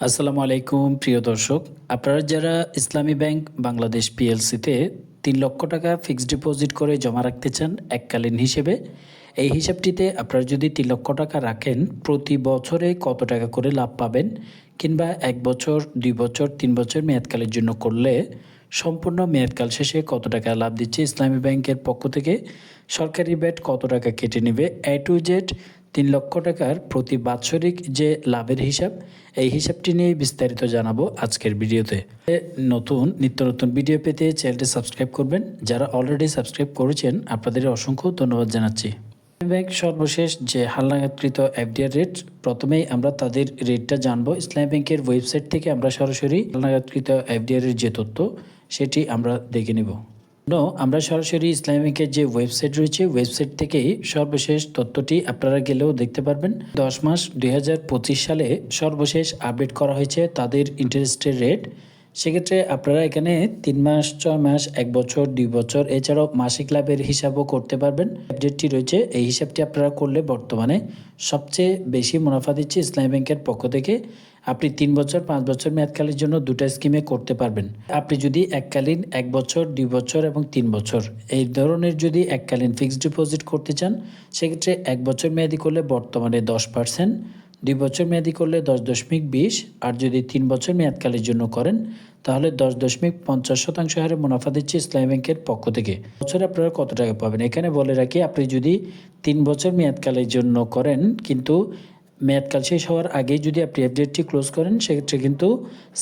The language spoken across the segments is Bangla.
আসসালামু আলাইকুম প্রিয় দর্শক, আপনারা যারা ইসলামী ব্যাংক বাংলাদেশ পিএলসিতে 3 লক্ষ টাকা ফিক্সড ডিপোজিট করে জমা রাখতে চান এককালীন হিসেবে, এই হিসাবটিতে আপনারা যদি 3 লক্ষ টাকা রাখেন প্রতি বছরে কত টাকা করে লাভ পাবেন, কিংবা 1 বছর 2 বছর 3 বছর মেয়াদকালের জন্য করলে সম্পূর্ণ মেয়াদকাল শেষে কত টাকা লাভ দিচ্ছে ইসলামী ব্যাংকের পক্ষ থেকে, সরকারি ব্যাট কত টাকা কেটে নেবে, এ টু জেড 3 লক্ষ টাকার প্রতি বাৎসরিক যে লাভের হিসাব, এই হিসাবটি নিয়ে বিস্তারিত জানাবো আজকের ভিডিওতে। নিত্য নতুন ভিডিও পেতে চ্যানেলটি সাবস্ক্রাইব করবেন। যারা অলরেডি সাবস্ক্রাইব করেছেন আপনাদের অসংখ্য ধন্যবাদ জানাচ্ছি। ব্যাংক সর্বশেষ যে হালনাগাদকৃত এফডিআর রেট, প্রথমেই আমরা তাদের রেটটা জানবো। ইসলামী ব্যাংকের ওয়েবসাইট থেকে আমরা সরাসরি হালনাগাদকৃত এফডিআর এর যে তথ্য সেটি আমরা দেখে নেব। আমরা সরাসরি ইসলামী ব্যাংকের যে ওয়েবসাইট রয়েছে, ওয়েবসাইট থেকেই সর্বশেষ তথ্যটি আপনারা গেলেও দেখতে পারবেন। 10 মাস 2025 সালে সর্বশেষ আপডেট করা হয়েছে তাদের ইন্টারেস্টের রেট। সেক্ষেত্রে আপনারা এখানে 3 মাস, 6 মাস, 1 বছর, 2 বছর, এছাড়াও মাসিক লাভের হিসাবও করতে পারবেন। আপডেটটি রয়েছে, এই হিসাবটি আপনারা করলে বর্তমানে সবচেয়ে বেশি মুনাফা দিচ্ছে ইসলামী ব্যাংকের পক্ষ থেকে। আপনি 3 বছর, 5 বছর মেয়াদকালের জন্য দুটা স্কিমে করতে পারবেন। আপনি যদি এককালীন 1 বছর, 2 বছর এবং 3 বছর এই ধরনের যদি এককালীন ফিক্সড ডিপোজিট করতে চান, সেক্ষেত্রে 1 বছর মেয়াদি করলে বর্তমানে 10%, 2 বছর মেয়াদি করলে 10.20, আর যদি 3 বছর মেয়াদকালের জন্য করেন তাহলে 10.50% হারে মুনাফা দিচ্ছে ইসলামী ব্যাংকের পক্ষ থেকে। বছরে আপনারা কত টাকা পাবেন এখানে বলে রাখি, আপনি যদি 3 বছর মেয়াদকালের জন্য করেন কিন্তু মেয়াদকাল শেষ হওয়ার আগেই যদি আপনি এফডিআরটি ক্লোজ করেন, সেক্ষেত্রে কিন্তু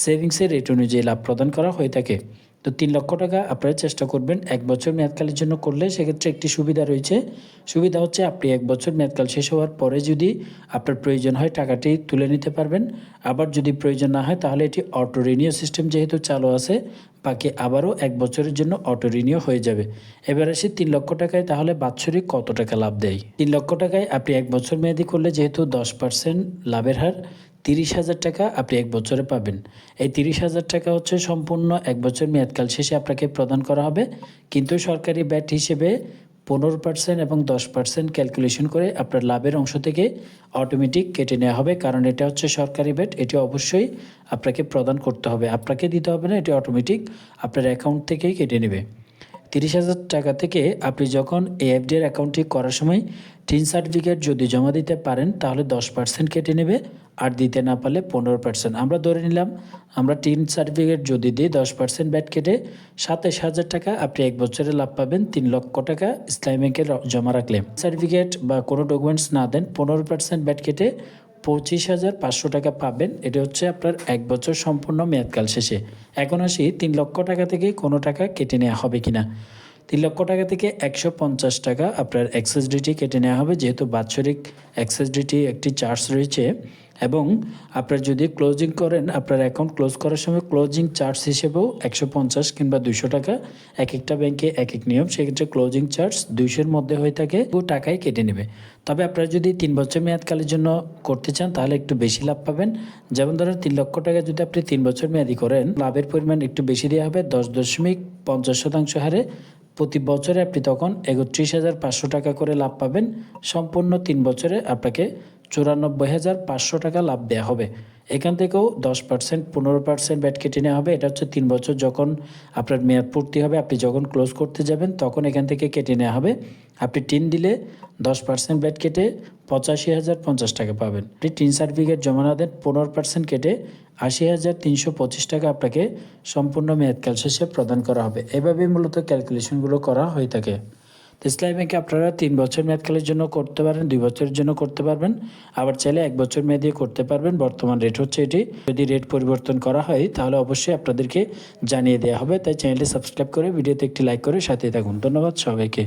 সেভিংসের রেট অনুযায়ী লাভ প্রদান করা হয়ে থাকে। তো 3 লক্ষ টাকা আপনারা চেষ্টা করবেন 1 বছর মেয়াদকালের জন্য করলে, সেক্ষেত্রে একটি সুবিধা রয়েছে। সুবিধা হচ্ছে আপনি 1 বছর মেয়াদকাল শেষ হওয়ার পরে যদি আপনার প্রয়োজন হয় টাকাটি তুলে নিতে পারবেন। আবার যদি প্রয়োজন না হয় তাহলে এটি অটো রিনিউ সিস্টেম যেহেতু চালু আছে, বাকি আবারও 1 বছরের জন্য অটো রিনিউ হয়ে যাবে। এবার আসি 3 লক্ষ টাকায় তাহলে বাৎসরিক কত টাকা লাভ দেয়। 3 লক্ষ টাকায় আপনি 1 বছর মেয়াদি করলে যেহেতু 10% লাভের হার, 30,000 টাকা আপনি 1 বছরে পাবেন। এই 30,000 টাকা হচ্ছে সম্পূর্ণ 1 বছর মেয়াদকাল শেষে আপনাকে প্রদান করা হবে, কিন্তু সরকারি ব্যাট হিসেবে 15% এবং 10% ক্যালকুলেশন করে আপনার লাভের অংশ থেকে অটোমেটিক কেটে নেওয়া হবে। কারণ এটা হচ্ছে সরকারি ব্যাট, এটি অবশ্যই আপনাকে প্রদান করতে হবে, আপনাকে দিতে হবে না, এটি অটোমেটিক আপনার অ্যাকাউন্ট থেকেই কেটে নেবে। 30,000 টাকা থেকে আপনি যখন এফডিআর অ্যাকাউন্টটি করার সময় টিন সার্টিফিকেট যদি জমা দিতে পারেন তাহলে 10% কেটে নেবে, আর দিতে না পারলে 15%। আমরা ধরে নিলাম আমরা টিন সার্টিফিকেট যদি দিই 10% ব্যাট কেটে 27,000 টাকা আপনি 1 বছরে লাভ পাবেন 3 লক্ষ টাকা ইসলামী ব্যাংকে জমা রাখলে। সার্টিফিকেট বা কোনো ডকুমেন্টস না দেন 15% ব্যাট কেটে 25,500 টাকা পাবেন। এটা হচ্ছে আপনার 1 বছর সম্পূর্ণ মেয়াদকাল শেষে। এখন আসি 3 লক্ষ টাকা থেকে কোনো টাকা কেটে নেওয়া হবে কিনা। 3 লক্ষ টাকা থেকে 150 টাকা আপনার এক্সেস ডিটি কেটে নেওয়া হবে, যেহেতু বাৎসরিক এক্সেস ডিটি একটি চার্জ রয়েছে। এবং আপনার যদি ক্লোজিং করেন, আপনার অ্যাকাউন্ট ক্লোজ করার সময় ক্লোজিং চার্জ হিসেবেও 150 কিংবা 200 টাকা, এক একটা ব্যাংকে এক এক নিয়ম, সেক্ষেত্রে ক্লোজিং চার্জ 200-র মধ্যে হয়ে থাকে, টাকায় কেটে নেবে। তবে আপনারা যদি 3 বছর মেয়াদকালের জন্য করতে চান তাহলে একটু বেশি লাভ পাবেন। যেমন ধরেন 3 লক্ষ টাকা যদি আপনি 3 বছর মেয়াদি করেন, লাভের পরিমাণ একটু বেশি দেওয়া হবে, 10.50% হারে প্রতি বছরে আপনি তখন 31,500 টাকা করে লাভ পাবেন। সম্পূর্ণ 3 বছরে আপনাকে 94,500 টাকা লাভ দেওয়া হবে। এখান থেকেও 10%, 15% ব্যাট কেটে নেওয়া হবে। এটা হচ্ছে 3 বছর যখন আপনার মেয়াদ পূর্তি হবে, আপনি যখন ক্লোজ করতে যাবেন তখন এখান থেকে কেটে নেওয়া হবে। আপনি টিন দিলে 10% ব্যাট কেটে 85,050 টাকা পাবেন। আপনি টিন সার্টিফিকেট জমা না দেন 15% কেটে 80,325 টাকা আপনাকে সম্পূর্ণ মেয়াদকাল শেষে প্রদান করা হবে। এভাবেই মূলত ক্যালকুলেশনগুলো করা হয়ে থাকে। ইসলামী ব্যাংকে আপনারা 3 বছর মেয়াদকালের জন্য করতে পারেন, 2 বছরের জন্য করতে পারবেন, আবার চাইলে 1 বছর মেয়াদে করতে পারবেন। বর্তমান রেট হচ্ছে এটি। যদি রেট পরিবর্তন করা হয় তাহলে অবশ্যই আপনাদেরকে জানিয়ে দেওয়া হবে। তাই চ্যানেলটি সাবস্ক্রাইব করে ভিডিওতে একটি লাইক করে সাথে থাকুন। ধন্যবাদ সবাইকে।